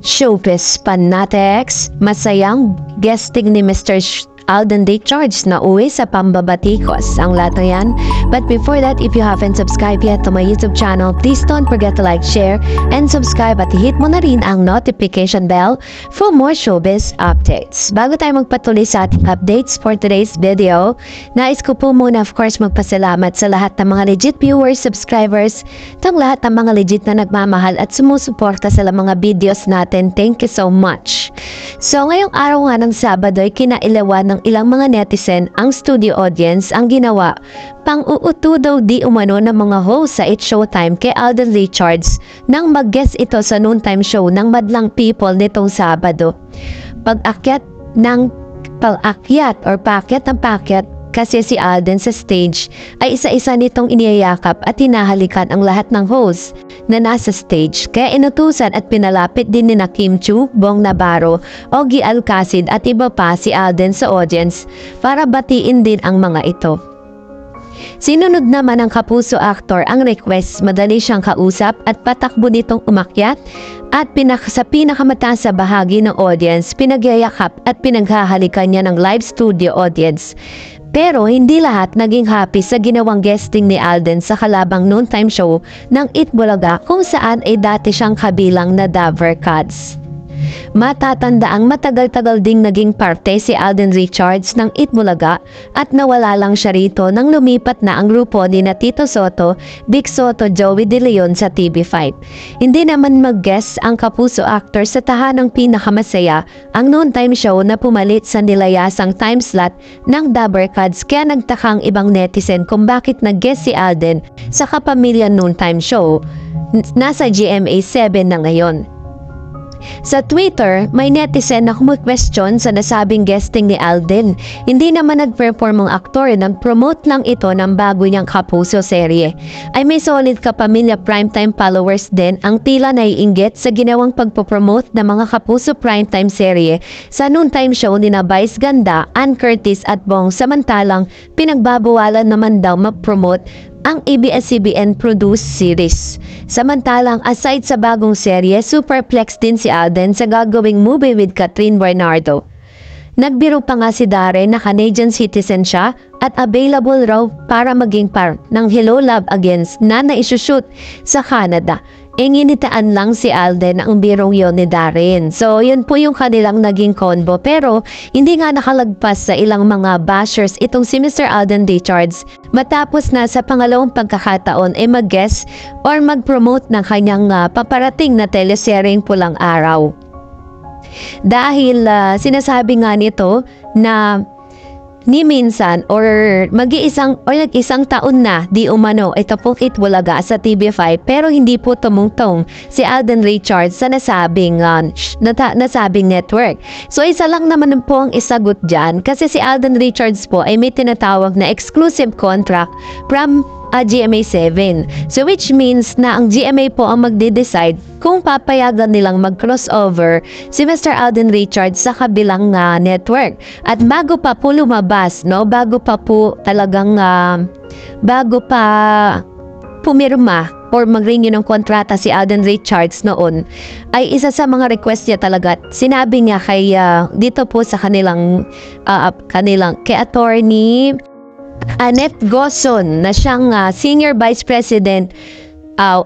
Showbiz Fanatics, masayang guesting ni Mr. Alden Richards na uwi sa pambabatikos. Ang lahat na yan. But before that, if you haven't subscribed yet to my YouTube channel, please don't forget to like, share, and subscribe at hit mo na rin ang notification bell for more showbiz updates. Bago tayo magpatuloy sa ating updates for today's video, nais ko po muna of course magpasalamat sa lahat ng mga legit viewers, subscribers, tang lahat ng mga legit na nagmamahal at sumusuporta sa mga videos natin. Thank you so much. So ngayong araw nga ng Sabado ay kinailawan ng ilang mga netizen ang studio audience ang ginawa pang-uuto daw di umano ng mga host sa It's Showtime kay Alden Richards nang mag-guest ito sa noontime show ng Madlang People nitong Sabado. Pag-akyat ng pakyat kasi si Alden sa stage ay isa-isa nitong iniyayakap at hinahalikan ang lahat ng host na nasa stage. Kaya inutusan at pinalapit din ni Kim Chu, Bong Navarro, Ogie Alcacid at iba pa si Alden sa audience para batiin din ang mga ito. Sinunod naman ng kapuso actor ang request, madali siyang kausap at patakbo nitong umakyat at sa pinakamataas sa bahagi ng audience, pinagyayakap at pinaghahalikan niya ng live studio audience. Pero hindi lahat naging happy sa ginawang guesting ni Alden sa kalabang noontime show ng Itbulaga kung saan ay dati siyang kabilang na Daver Cats. Matatandaang matagal-tagal ding naging parte si Alden Richards ng Itbulaga at nawala lang siya rito nang lumipat na ang grupo ni na Tito Soto, Vic Soto, Joey De Leon sa TV5. Hindi naman mag-guest ang kapuso actor sa tahanang pinakamasaya ang noontime show na pumalit sa nilayasang time slot ng Daver Cats, kaya nagtakang ibang netizen kung bakit nag-guest si Alden sa kapamilya noontime show. Nasa GMA 7 na ngayon. Sa Twitter, may netizen na kumu-question sa nasabing guesting ni Alden. Hindi naman nag-perform ang aktor, nag-promote lang ito ng bago niyang kapuso serye. Ay may solid kapamilya primetime followers din ang tila naiinggit sa ginawang pagpopromote ng mga kapuso primetime serye sa noontime show ni na Vice Ganda, Ann Curtis at Bong, samantalang pinagbabawalan naman daw mag-promote ang ABS-CBN produced series. Samantalang aside sa bagong serye, superplex din si Alden sa gagawing movie with Catherine Bernardo. Nagbiro pa nga si Darren na Canadian citizen siya at available raw para maging part ng Hello Love Against na naisushoot sa Canada. Nginitaan lang si Alden ang birong yon ni Darren. So, yun po yung kanilang naging combo. Pero, hindi nga nakalagpas sa ilang mga bashers itong si Mr. Alden Richards matapos na sa pangalawang pagkakataon ay mag-guest or mag-promote ng kanyang paparating na teleseryeng Pulang Araw. Dahil sinasabi nga nito na ni minsan or nag-iisang taon na di umano ito pong Itbulaga sa TV5 pero hindi po tumungtong si Alden Richards sa nasabing network. So isa lang naman po ang isagot dyan kasi si Alden Richards po ay may tinatawag na exclusive contract from GMA 7. So which means na ang GMA po ang magde-decide kung papayagan nilang mag-crossover si Mr. Alden Richards sa kabilang network. At bago pa po lumabas, bago pa pumirma or mag-renew ng kontrata si Alden Richards noon, ay isa sa mga request niya talaga. Sinabi niya kay dito po sa kanilang kay attorney Annette Gozon na siyang Senior Vice President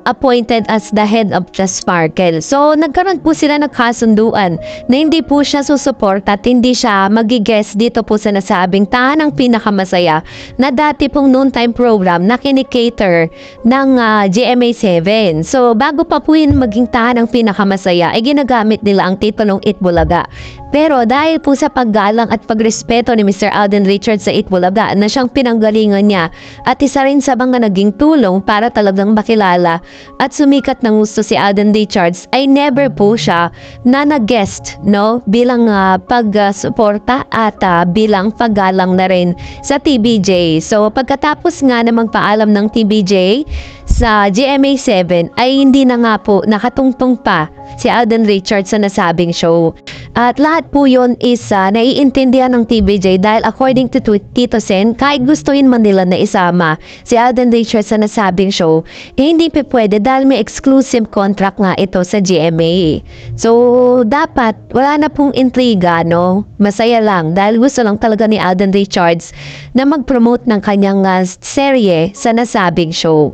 appointed as the head of the Sparkle. So, nagkaroon po sila nagkasunduan na hindi po siya susuporta at hindi siya magigest dito po sa nasabing tahanang pinakamasaya na dati pong noontime program na kinikater ng GMA 7. So, bago pa po yun maging tahanang pinakamasaya, ay ginagamit nila ang titulong Itbulaga. Pero dahil po sa paggalang at pagrespeto ni Mr. Alden Richards sa Itbulaga na siyang pinanggalingan niya at isa rin sa mga naging tulong para talagang makilala at sumikat ng gusto si Alden Richards, ay never po siya na nag-guest bilang pag-suporta at bilang paggalang na rin sa TBJ. So pagkatapos nga na magpaalam ng TBJ sa GMA7 ay hindi na nga po nakatungtong pa si Alden Richards sa nasabing show. At lahat po yun is naiintindihan ng TVJ dahil according to Tito Sen, kahit gustuin man nila na isama si Alden Richards sa nasabing show, hindi pa pwede dahil may exclusive contract nga ito sa GMA. So, dapat wala na pong intriga, no? Masaya lang dahil gusto lang talaga ni Alden Richards na mag-promote ng kanyang serye sa nasabing show.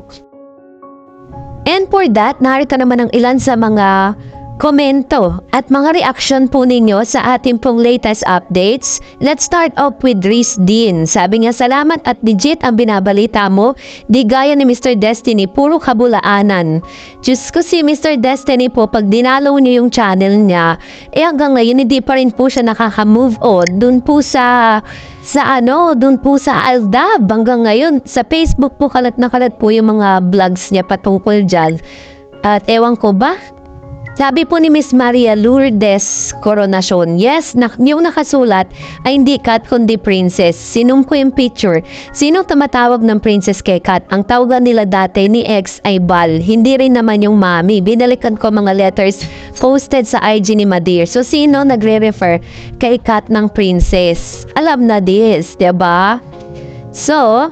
And for that, narito naman ang ilan sa mga komento at mga reaction po ninyo sa ating pong latest updates. Let's start off with Reese Dean. Sabi niya, salamat at legit ang binabalita mo. Di gaya ni Mr. Destiny, puro kabulaanan. Diyos ko, si Mr. Destiny po, pag dinalaw niyo yung channel niya, hanggang ngayon hindi pa rin po siya nakaka-move on. Dun po sa Aldab. Hanggang ngayon, sa Facebook po kalat na kalat po yung mga vlogs niya patungkol dyan. At ewan ko ba? Sabi po ni Miss Maria Lourdes Coronacion, yes, yung nakasulat ay hindi Kat kundi Princess. Sinong ko yung picture? Sinong tumatawag ng Princess kay Kat? Ang tawagan nila dati ni X ay Bal. Hindi rin naman yung mami. Binalikan ko mga letters posted sa IG ni Madir. So, sino nagre-refer kay Kat ng Princess? Alam na this, diba? So,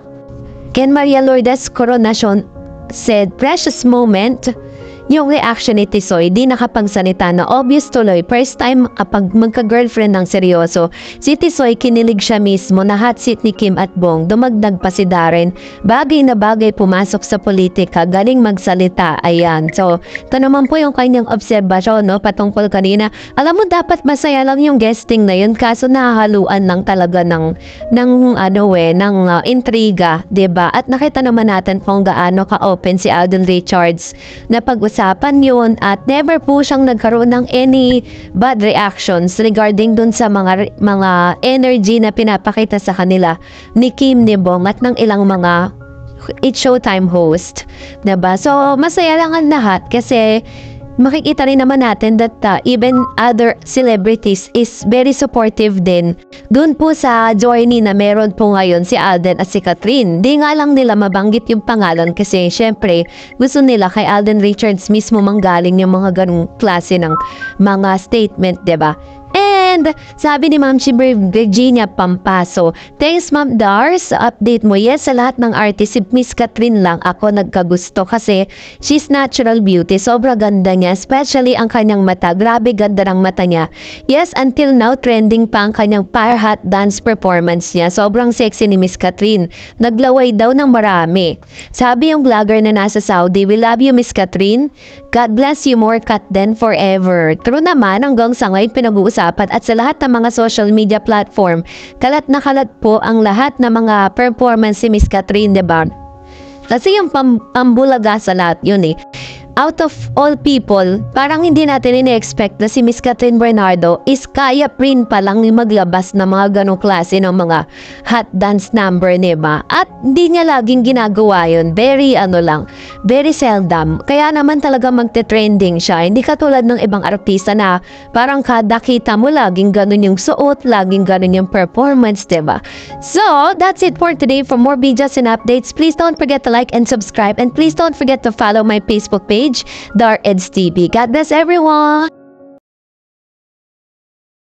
Ken Maria Lourdes Coronacion said, precious moment. Yung reaction ni Tisoy, di nakapagsalita na obvious tuloy. First time kapag magka-girlfriend ng seryoso. Si Tisoy, kinilig siya mismo na hot seat ni Kim at Bong. Dumagdag pa si Darren. Bagay na bagay pumasok sa politika. Galing magsalita. Ayan. So, ito naman po yung kanyang obserbasyon, no? Patungkol kanina. Alam mo, dapat masaya lang yung guesting na yun. Kaso nahahaluan lang talaga ng intriga. Diba? At nakita naman natin kung gaano ka-open si Alden Richards na pag-usapan yun at never po siyang nagkaroon ng any bad reactions regarding dun sa mga energy na pinapakita sa kanila ni Kim, ni Bong at ng ilang mga It's Showtime host. Diba? So, masaya lang ang lahat kasi makikita rin naman natin that even other celebrities is very supportive din. Doon po sa journey na meron po ngayon si Alden at si Catherine. Di nga lang nila mabanggit yung pangalan kasi syempre gusto nila kay Alden Richards mismo manggaling yung mga ganung klase ng mga statement, diba? And sabi ni Ma'am Virginia Pampaso, thanks Ma'am Dar sa update mo. Yes, sa lahat ng artist, si Miss Catherine lang ako nagkagusto kasi she's natural beauty. Sobra ganda niya, especially ang kanyang mata. Grabe ganda ng mata niya. Yes, until now, trending pa ang kanyang fire hot dance performance niya. Sobrang sexy ni Miss Catherine. Naglaway daw ng marami. Sabi yung vlogger na nasa Saudi, we love you Miss Catherine. God bless you more Kat then forever. True naman, hanggang sa ngayon pinag-uusapan at sa lahat ng mga social media platform, kalat na kalat po ang lahat ng mga performance si Miss Catherine, diba? Kasi yung pambulaga sa lahat yun eh. Out of all people, parang hindi natin ine-expect na si Miss Catherine Bernardo is kaya rin palang maglabas ng mga ganong klase ng mga hot dance number, diba? At hindi niya laging ginagawa yun. Very seldom. Kaya naman talaga magte-trending siya. Hindi katulad ng ibang artista na parang kada kita mo laging ganun yung suot, laging ganun yung performance, diba? So, that's it for today. For more videos and updates, please don't forget to like and subscribe. And please don't forget to follow my Facebook page, Dar Eds TV. God bless everyone!